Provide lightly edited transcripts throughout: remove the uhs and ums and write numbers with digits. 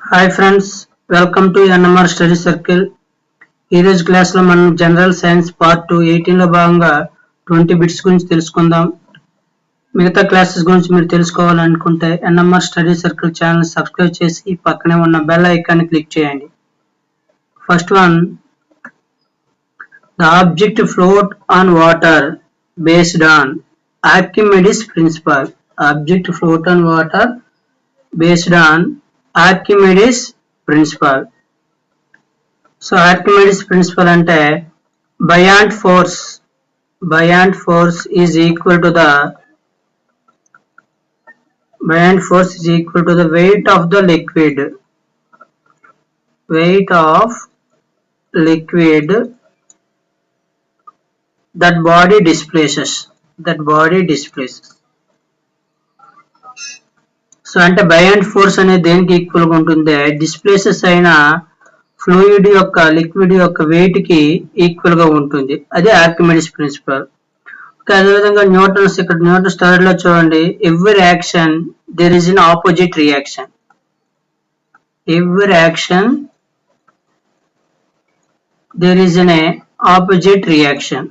Hi friends, welcome to NMR Study Circle. ఈ రోజు class లో మనం జనరల్ సైన్స్ పార్ట్ 2 18 లో భాగంగా 20 బిట్స్ గురించి తెలుసుకుందాం. మిగతా క్లాసెస్ గురించి మీరు తెలుసుకోవాలనుకుంటే NMR study circle channel subscribe చేసి పక్కనే ఉన్న బెల్ ఐకాన్ క్లిక్ చేయండి. First one, the object float on water based on Archimedes principle. Object float on water based on Archimedes principle. So Archimedes principle ante buoyant force is equal to the weight of the liquid that body displaces. So అంటే Bayan force అనేది దేనికి equal గా ఉంటుంది? Displaces అయిన fluid యొక్క liquid యొక్క wait కి equal గా ఉంటుంది. అదే ఆర్కిమెడిస్ ప్రిన్సిపల్. అదేవిధంగా న్యూటన్స్ థర్డ్ లో చూడండి, every action there is an opposite reaction. Every action there is an opposite reaction.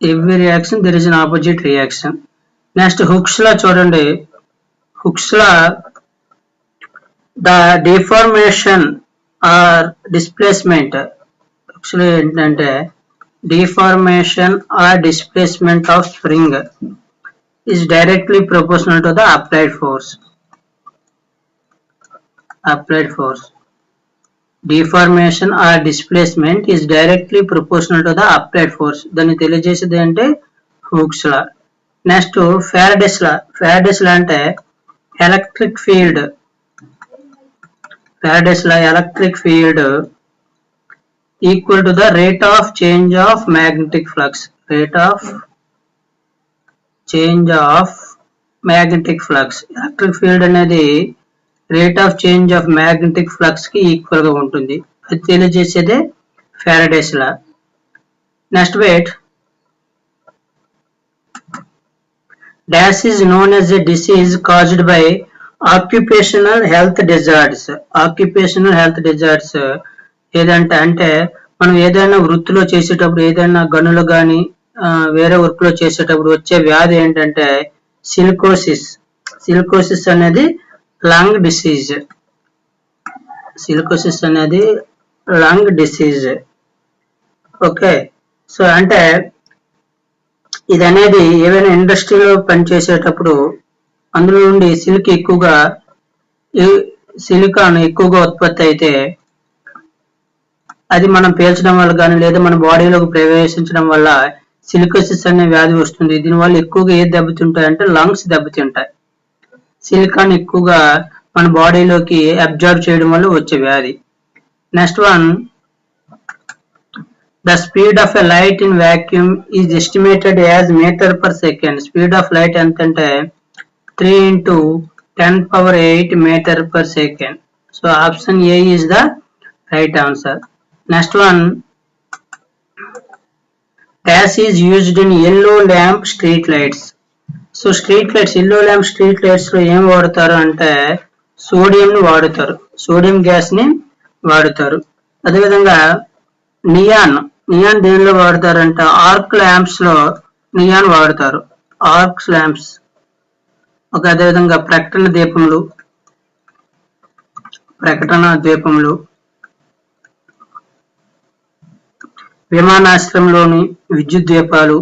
Every reaction there is an opposite reaction. Next, Hooke's law చూడండి. Hooke's law, the deformation or displacement, actually ఏంటంటే deformation or displacement of spring is directly proportional to the applied force. Deformation or displacement is directly proportional to the applied force. దాన్ని తెలియజేసేది అంటే Hooke's law. Next Faraday's law అంటే electric field equal to the rate of change of magnetic flux. Electric field అనేది rate of change of magnetic flux కి equal గా ఉంటుంది. అది తెలియజేసేదే Faraday's law. Next wait, dash is known as a disease caused by occupational health disorders. ఏదంటే అంటే మనం ఏదైనా వృత్తిలో చేసేటప్పుడు, ఏదైనా గనులు గాని వేరే వర్క్ లో చేసేటప్పుడు వచ్చే వ్యాధి ఏంటంటే సిలికోసిస్ అనేది లంగ్ డిసీజ్. ఓకే, సో అంటే ఇది అనేది ఏవైనా ఇండస్ట్రీలో పనిచేసేటప్పుడు అందులో నుండి సిలికాన్ ఎక్కువగా ఉత్పత్తి అయితే అది మనం పీల్చడం వల్ల కానీ లేదా మన బాడీలోకి ప్రవేశించడం వల్ల సిలికోసిస్ అనే వ్యాధి వస్తుంది. దీనివల్ల ఎక్కువగా ఏది దెబ్బతింటాయంటే లంగ్స్ దెబ్బతింటాయి. సిలికాన్ ఎక్కువగా మన బాడీలోకి అబ్జర్వ్ చేయడం వల్ల వచ్చే వ్యాధి. Next one, the speed of a light in vacuum is estimated as metre per second. Speed of light ఎంతంటే 3 × 10⁸ metre per second. So option A is the right answer. Next one, dash is used in yellow lamp street lights. సో yellow lamp street lights లో ఏం వాడతారు అంటే sodium gas ని వాడతారు. అదేవిధంగా neon దేనిలో వాడతారంటే ఆర్క్ ల్యాంప్స్ లో నియాన్ వాడతారు. అదేవిధంగా ప్రకటన దీపములు, విమానాశ్రయంలోని విద్యుత్ దీపాలు,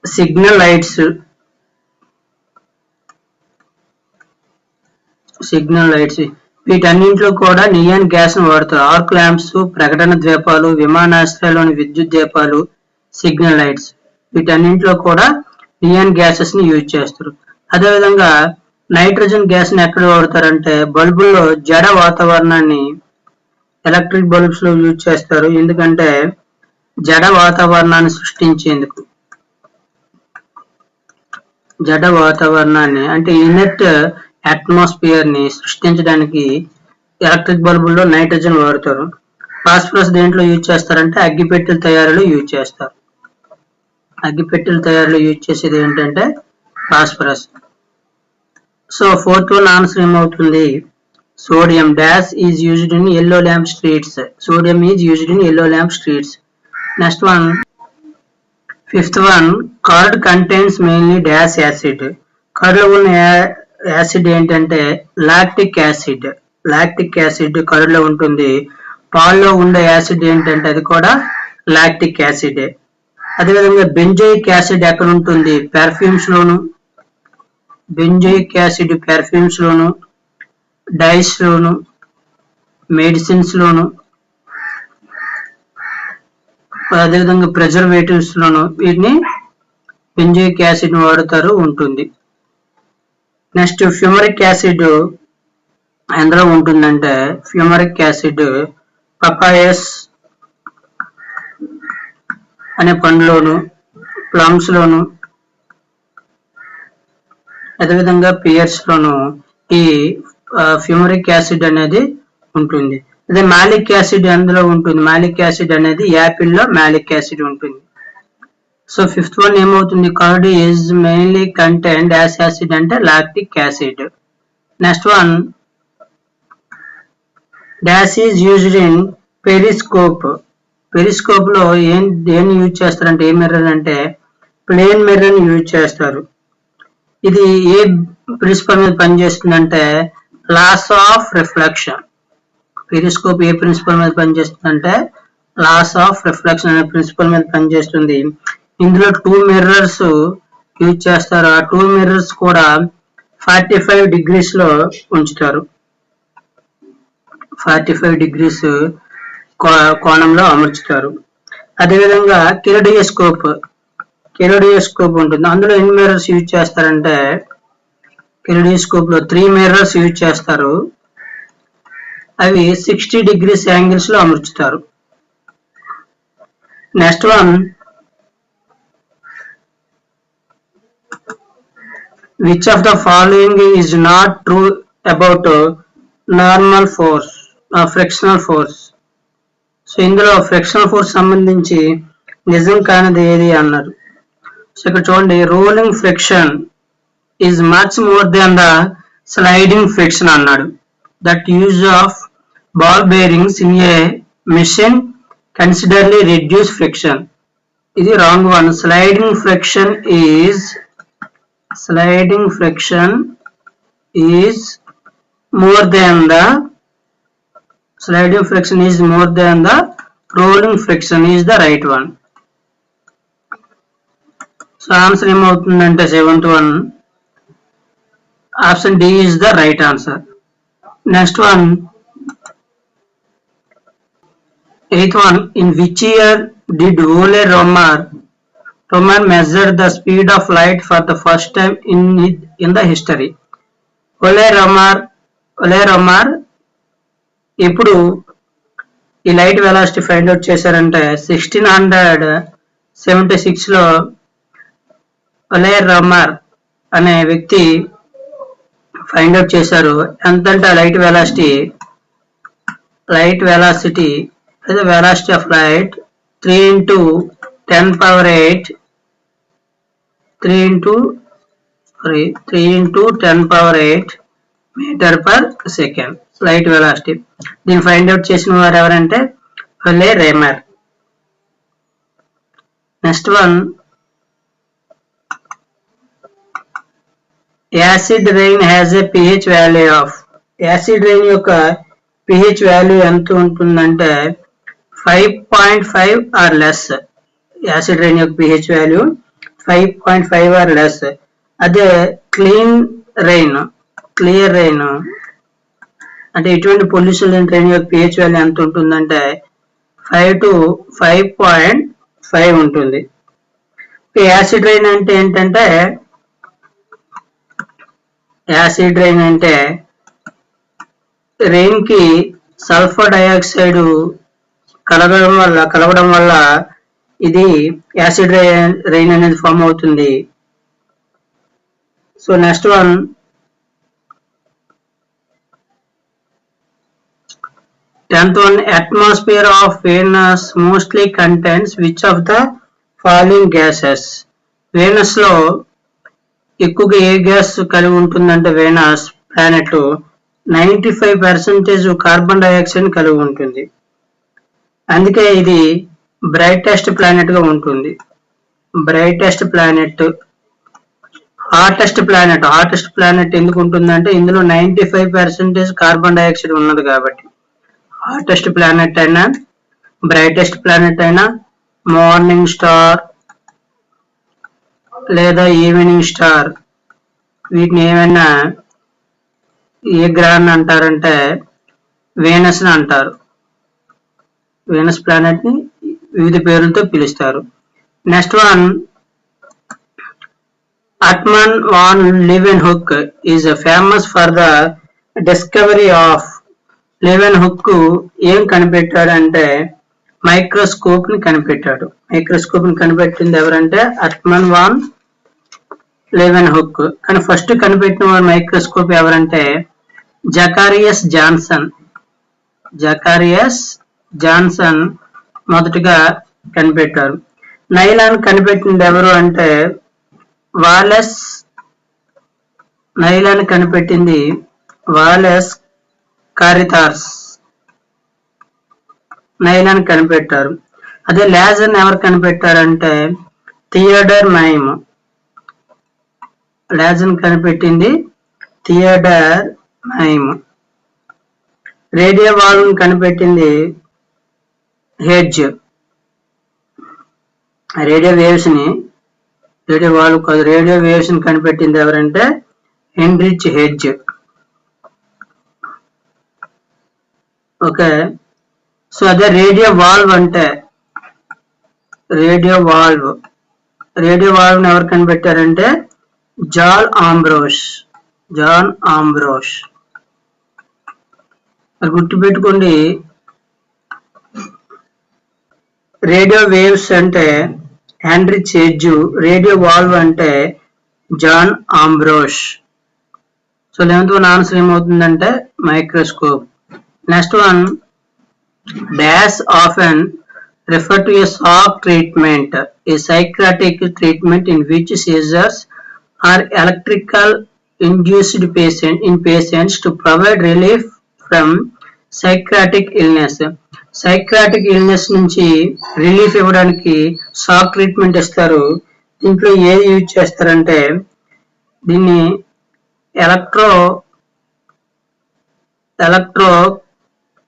సిగ్నల్ లైట్స్, వీటన్నింటిలో కూడా నియాన్ గ్యాస్ ను వాడతారు. ఆర్క్ ల్యాంప్స్, ప్రకటన ద్వీపాలు, విమానాశ్రయాల్లోని విద్యుత్ దీపాలు, సిగ్నల్ లైట్స్, వీటన్నింటిలో కూడా నియాన్ గ్యాసెస్ ని యూజ్ చేస్తారు. అదేవిధంగా నైట్రోజన్ గ్యాస్ ని ఎక్కడ వాడతారంటే బల్బుల్లో జడ వాతావరణాన్ని ఎలక్ట్రిక్ బల్బ్స్ లో యూజ్ చేస్తారు. ఎందుకంటే జడ వాతావరణాన్ని సృష్టించేందుకు. జడ వాతావరణాన్ని అంటే ఇనర్ట్ అట్మాస్ఫియర్ ని సృష్టించడానికి ఎలక్ట్రిక్ బల్బుల్లో నైట్రోజన్ వాడతారు. ఫాస్ఫరస్ దేంట్లో యూజ్ చేస్తారంటే అగ్గిపెట్టెల తయారీలో యూజ్ చేస్తారు. అగ్గిపెట్టెల తయారీలో యూజ్ చేసేది ఏంటంటే phosphorus. So fourth one answer ఏమవుతుంది? Sodium dash is used in yellow lamp streets. Sodium is used in yellow lamp streets. Next one, fifth one, curd contains mainly dash acid. Curd లో ఉన్న acid ఏంటంటే lactic acid. Lactic acid curd లో ఉంటుంది. పాల్లో ఉండే acid ఏంటంటే అది కూడా lactic acid. అదేవిధంగా బెంజోయిక్ యాసిడ్ ఎక్కడ ఉంటుంది? పెర్ఫ్యూమ్స్ లోను. బెంజోయిక్ యాసిడ్ పెర్ఫ్యూమ్స్ లోను, డైస్ లోను, మెడిసిన్స్ లోను, అదేవిధంగా ప్రిజర్వేటివ్స్ లోను వీటిని బెంజోయిక్ యాసిడ్ వాడుతారు ఉంటుంది. నెక్స్ట్ ఫ్యూమరిక్ యాసిడ్ ఎందులో ఉంటుందంటే ఫ్యూమరిక్ యాసిడ్ పపాయస్ అనే పండులోను, ప్లమ్స్ లోను, అదేవిధంగా పియర్స్ లోను ఈ ఫ్యూమరిక్ యాసిడ్ అనేది ఉంటుంది. అదే మాలిక్ యాసిడ్ ఎందులో ఉంటుంది? మాలిక్ యాసిడ్ అనేది యాపిల్ లో మాలిక్ యాసిడ్ ఉంటుంది. సో ఫిఫ్త్ వన్ ఏమవుతుంది? Curd is mainly contain dash acid అంటే lactic acid. Next one, dash is used in periscope. Periscope లో దేన్ని యూజ్ చేస్తారంటే ఏ మిర్రర్ అంటే ప్లేన్ మిర్రర్ ని యూజ్ చేస్తారు. ఇది ఏ ప్రిన్సిపల్ మీద పనిచేస్తుందంటే లాస్ ఆఫ్ రిఫ్లెక్షన్. పెరిస్కోప్ ఏ ప్రిన్సిపల్ మీద పనిచేస్తుందంటే లాస్ ఆఫ్ రిఫ్లెక్షన్ అనే ప్రిన్సిపల్ మీద పనిచేస్తుంది. ఇందులో 2 మిర్రర్స్ యూజ్ చేస్తారు. ఆ 2 మిర్రర్స్ కూడా 45 degrees లో ఉంచుతారు. 45 degrees కోణంలో అమర్చుతారు. అదేవిధంగా కెలోడియోస్కోప్ ఉంటుంది. అందులో ఎన్ని మిర్రర్స్ యూజ్ చేస్తారంటే కెలోడియోస్కోప్ లో 3 మిర్రర్స్ యూజ్ చేస్తారు. అవి 60 degrees యాంగిల్స్ లో అమర్చుతారు. Next one, which of the following is not true about normal force frictional force. So ఇందులో ఫ్రిక్షనల్ ఫోర్స్ సంబంధించి నిజం కానిది ఏది అన్నారు. సో ఇక్కడ చూడండి, rolling friction is much more than the sliding friction అన్నాడు. That use of ball bearings in a machine considerably reduce friction. ఇది wrong one. Sliding friction is more than the rolling friction is the right one. So answer ఏమవుతుందంటే 7th one, option D is the right answer. Next one, 8th one, in which year did Ole Roman measure the speed of light for the first time in the history? Ole Roman ఎప్పుడు ఈ light velocity find out చేశారంటే 1676 లో ఒలే రోమర్ అనే వ్యక్తి find out చేశారు. ఎంతంటే light velocity the velocity of light 3 into 10 power 8 meter per second light velocity. దీన్ని ఫైండ్ అవుట్ చేసిన వారు ఎవరంటే Ole Romer. Next one, acid rain has a pH value of. Acid rain యొక్క pH వాల్యూ ఎంత ఉంటుందంటే 5.5 or less. Acid rain యొక్క pH value 5.5 or less. అదే clear rain అంటే ఎటువంటి పొల్యూషన్ లేని రెయిన్ యొక్క pH వాల్యూ ఎంత ఉంటుందంటే 5 to 5.5 ఉంటుంది. యాసిడ్ రెయిన్ అంటే ఏంటంటే రెయిన్ కి సల్ఫర్ డైఆక్సైడ్ కలవడం వల్ల ఇది యాసిడ్ రెయిన్ అనేది ఫామ్ అవుతుంది. So next one, 10th one, atmosphere of Venus mostly contains which of the following gases? Venus లో ఎక్కువగా ఏ గ్యాస్ కలిగి ఉంటుందంటే వెనస్ ప్లానెట్ 95% కార్బన్ డైఆక్సైడ్ కలిగి ఉంటుంది. అందుకే ఇది బ్రైటెస్ట్ ప్లానెట్ గా ఉంటుంది. బ్రైటెస్ట్ ప్లానెట్, హాటెస్ట్ ప్లానెట్ ఎందుకు ఉంటుందంటే ఇందులో 95% కార్బన్ డైఆక్సైడ్ ఉన్నది కాబట్టి. హాటెస్ట్ ప్లానెట్ అయినా, బ్రైటెస్ట్ ప్లానెట్ అయినా, మార్నింగ్ స్టార్ లేదా ఈవినింగ్ స్టార్, వీటిని ఏమైనా ఏ గ్రహాన్ని అంటారంటే వేనస్ ని అంటారు. వేనస్ ప్లానెట్ ని వివిధ పేర్లతో పిలుస్తారు. Next one, Hermann von Leeuwenhoek is famous for the discovery of. లెవెన్హుక్ ఏం కనిపెట్టాడు అంటే మైక్రోస్కోప్ ని కనిపెట్టాడు. మైక్రోస్కోప్ ని కనిపెట్టింది ఎవరంటే హెర్మన్ వాన్ లెవెన్హుక్. కానీ ఫస్ట్ కనిపెట్టిన వాడు మైక్రోస్కోప్ ఎవరంటే జకారియస్ జాన్సన్ మొదటిగా కనిపెట్టారు. నైలాన్ కనిపెట్టింది ఎవరు అంటే నైలాన్ కనిపెట్టింది వాలెస్ కారితార్స్. నైలాన్ కనిపెట్టారు. అదే లేజర్ ఎవరు కనిపెట్టారంటే థియోడర్ మైమ్. లేజర్ కనిపెట్టింది థియోడర్ మైమ్. రేడియో వాల్వ్ కనిపెట్టింది హెడ్జ్. రేడియో వేవ్స్ ని కనిపెట్టింది ఎవరంటే హెన్రిచ్ హెడ్జ్. ఓకే, సో అదే రేడియో వాల్వ్ ఎవరు కనిపెట్టారంటే జాన్ ఆంబ్రోస్. గుర్తుపెట్టుకోండి, రేడియో వేవ్స్ అంటే హెన్రిచ్ హెడ్జ్, రేడియో వాల్వ్ అంటే John Ambrose. So 11th one answer ఏమవుతుందంటే microscope. Next one, dash often refer to a shock treatment, a psychiatric treatment in which seizures are electrical induced in patients to provide relief from psychiatric illness. Psychiatric illness నుంచి relief ఇవ్వడానికి shock treatment ఇస్తారు. దీంట్లో ఏది use చేస్తారంటే దీన్ని electro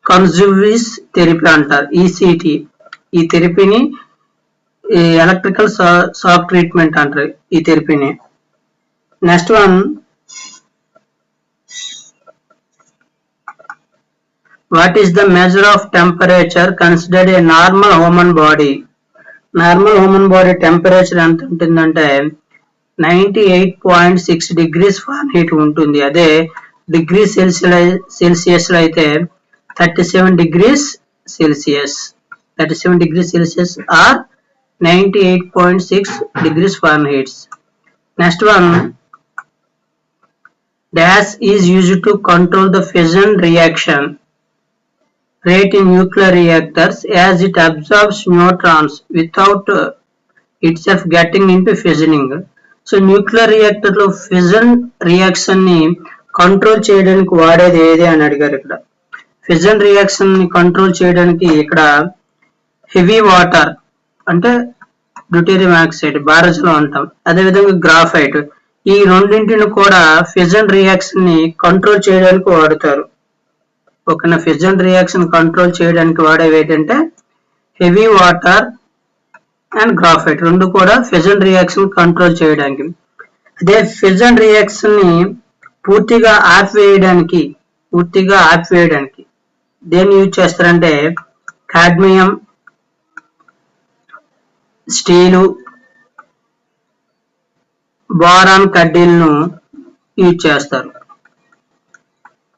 convulsive therapy అంటారు, ECT. ఈ థెరపీని ఎలక్ట్రికల్ షాక్ ట్రీట్మెంట్ అంటారు ఈ థెరపీని. Next one, what is the measure of temperature considered a normal human body? Normal human body temperature ఎంత ఉంటుందంటే 98.6 degrees ఫారెన్హీట్ ఉంటుంది. అదే డిగ్రీ సెల్సియస్ లో అయితే 37 degrees Celsius. 37 degrees Celsius or 98.6 degrees Fahrenheit. Next one, dash is used to control the fission reaction rate in nuclear reactors as it absorbs neutrons without itself getting into fissioning. So nuclear reactor లో fission reaction ని control చేయడానికి వాడేది ఏది అని అడిగారు. ఇక్కడ fission reaction ని control చేయడానికి ఇక్కడ హెవీ వాటర్ అంటే డ్యూటేరియం ఆక్సైడ్, బారజులో అంటాం, అదేవిధంగా గ్రాఫైట్, ఈ రెండింటిని కూడా ఫిజన్ రియాక్షన్ ని కంట్రోల్ చేయడానికి వాడుతారు. ఓకేనా, ఫిజన్ రియాక్షన్ కంట్రోల్ చేయడానికి వాడేవి ఏంటంటే హెవీ వాటర్ అండ్ గ్రాఫైట్, రెండు కూడా ఫిజన్ రియాక్షన్ కంట్రోల్ చేయడానికి. అదే ఫిజన్ రియాక్షన్ ని పూర్తిగా ఆపివేయడానికి దేన్ని యూజ్ చేస్తారంటే కాడ్మియం, స్టీలు, బోరాన్ కడ్డీలను యూజ్ చేస్తారు.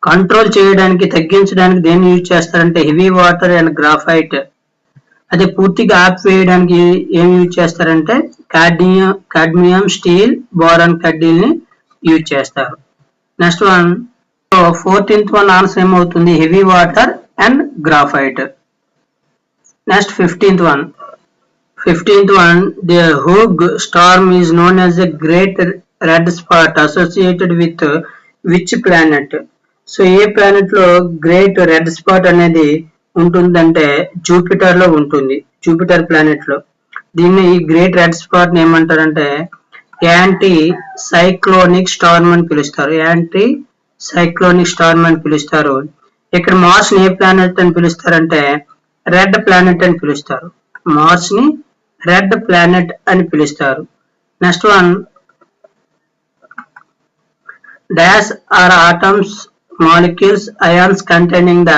కంట్రోల్ చేయడానికి, తగ్గించడానికి దేన్ని యూజ్ చేస్తారంటే హెవీ వాటర్ అండ్ గ్రాఫైట్. అదే పూర్తిగా ఆపివేయడానికి ఏం యూజ్ చేస్తారంటే కాడ్మియం, స్టీల్, బోరాన్ కడ్డీల్ని యూజ్ చేస్తారు. Next one, 14th one answer ఏమవుతుంది heavy water and graphite. Next 15th one. 15th one, the Hugh storm is known as a great red spot associated with which planet? So A planet లో great red spot అనేది ఉంటుందంటే Jupiter లో ఉంటుంది. Jupiter planet లో. దీన్ని ఈ great red spot ని ఏమంటారంటే యాంటీ సైక్లోనిక్ స్టార్మ్ అని పిలుస్తారు. యాంటీ సైక్లోనిక్ స్టార్మ్ అని పిలుస్తారు. ఇక్కడ మార్స్ ని ఏ ప్లానెట్ అని పిలుస్తారంటే రెడ్ ప్లానెట్ అని పిలుస్తారు. మార్స్ ని రెడ్ ప్లానెట్ అని పిలుస్తారు. Next one, dash or atoms molecules ions containing the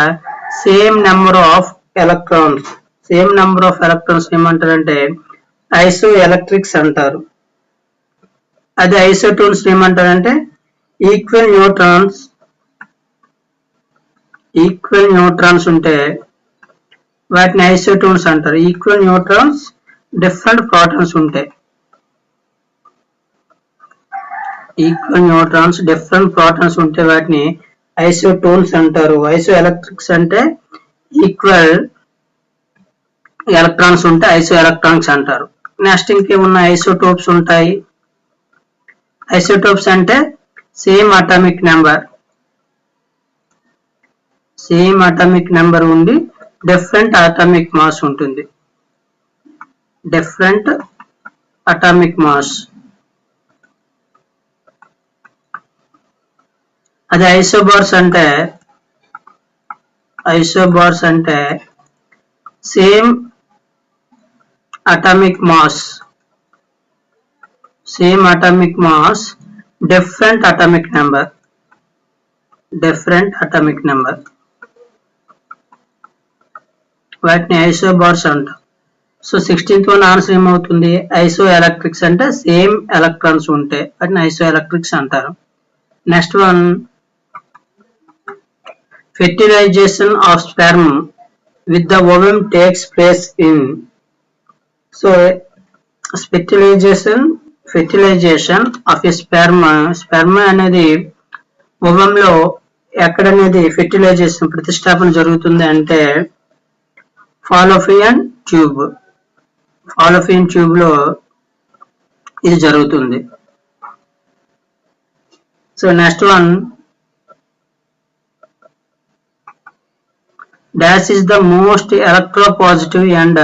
same number of electrons. Same number of electrons ఏమంటారంటే ఐసోఎలక్ట్రిక్స్ అంటారు. అదే ఐసోటోన్స్ ఏమంటారంటే ఈక్వల్ న్యూట్రాన్స్ ఉంటే వాటిని ఐసోటోన్స్ అంటారు. ఈక్వల్ న్యూట్రాన్స్ డిఫరెంట్ ప్రోటాన్స్ ఉంటాయి. ఈక్వల్ న్యూట్రాన్స్ డిఫరెంట్ ప్రోటాన్స్ ఉంటే వాటిని ఐసోటోన్స్ అంటారు. ఐసో ఎలక్ట్రిక్స్ అంటే ఈక్వల్ ఎలక్ట్రాన్స్ ఉంటే ఐసో ఎలక్ట్రాన్స్ అంటారు. నెక్స్ట్ ఇంకేమున్నా ఐసోటోప్స్ ఉంటాయి. ఐసోటోప్స్ అంటే సేమ్ అటామిక్ నెంబర్ ఉండి డిఫరెంట్ అటామిక్ మాస్ ఉంటుంది. Different atomic mass. అదే ఐసోబార్స్ అంటే same atomic mass different atomic number. వాటిని ఐసోబార్స్ అంటాం. సో 16th వన్ ఆన్సర్ ఏమవుతుంది? ఐసో ఎలక్ట్రిక్స్ అంటే సేమ్ ఎలక్ట్రాన్స్ ఉంటే వాటిని ఐసో ఎలక్ట్రిక్స్ అంటారు. Next one, fertilization of sperm with the ovum takes place in. So fertilization of a sperm అనేది ovum లో ఎక్కడనేది fertilisation ప్రతిష్టాపన జరుగుతుంది అంటే ఫాలోపియన్ ట్యూబ్ లో ఇది జరుగుతుంది. So next one, dash is the most electropositive and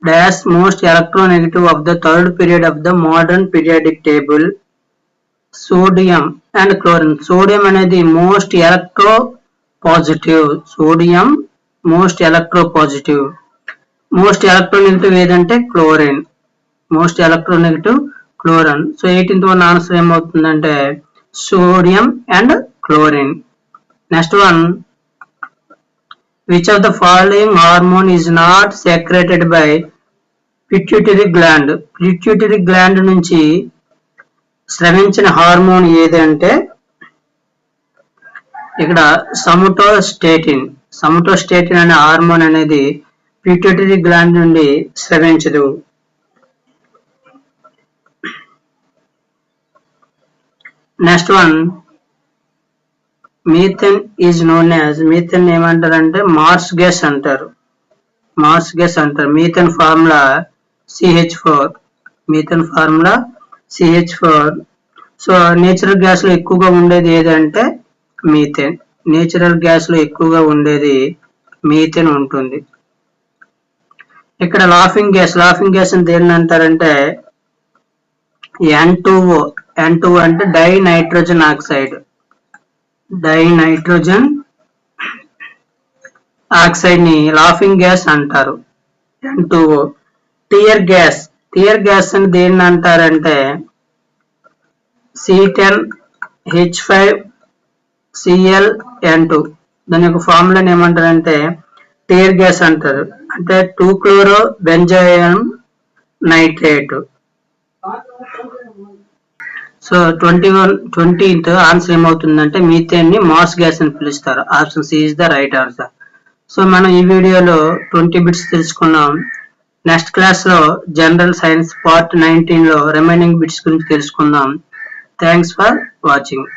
dash most electronegative of the third period of the modern periodic table. Sodium and chlorine. Sodium అనేది most electropositive. most electronegative ఏదంటే chlorine. So 18th one answer ఏమవుతుందంటే sodium and chlorine. Next one, which of the following hormone is not secreted by pituitary gland? Pituitary gland నుంచి స్రవించిన hormone ఏదంటే ఇక్కడ సమటోస్టేటిన్ అనే hormone అనేది pituitary gland నుండి స్రవించదు. Next one, methane is known as, methane ఏమంటారంటే marsh gas అంటారు. Methane formula CH4. So natural gas లో ఎక్కువగా ఉండేది ఏదంటే మీథేన్. మీథేన్ ఉంటుంది. ఇక్కడ లాఫింగ్ గ్యాస్ అని దేన్ని అంటారంటే N2O. N2O అంటే డైనైట్రోజన్ ఆక్సైడ్ ని లాఫింగ్ గ్యాస్ అంటారు. N2O. టియర్ గ్యాస్ అని దేన్ని అంటారంటే C10H5Cl2. దాని యొక్క ఫార్ములా ఏమంటారంటే టియర్ గ్యాస్ అంటారు. అంటే 2-chloro-benzoyl nitrate. So 20th answer ఏమవుతుందంటే మీథేన్ ని మార్స్ గ్యాస్ అని పిలుస్తారు. Option C is the right answer. So మనం ఈ వీడియోలో 20 బిట్స్ తెలుసుకున్నాం. నెక్స్ట్ క్లాస్ లో జనరల్ సైన్స్ పార్ట్ 19 లో రిమైనింగ్ బిట్స్ గురించి తెలుసుకుందాం. Thanks for watching.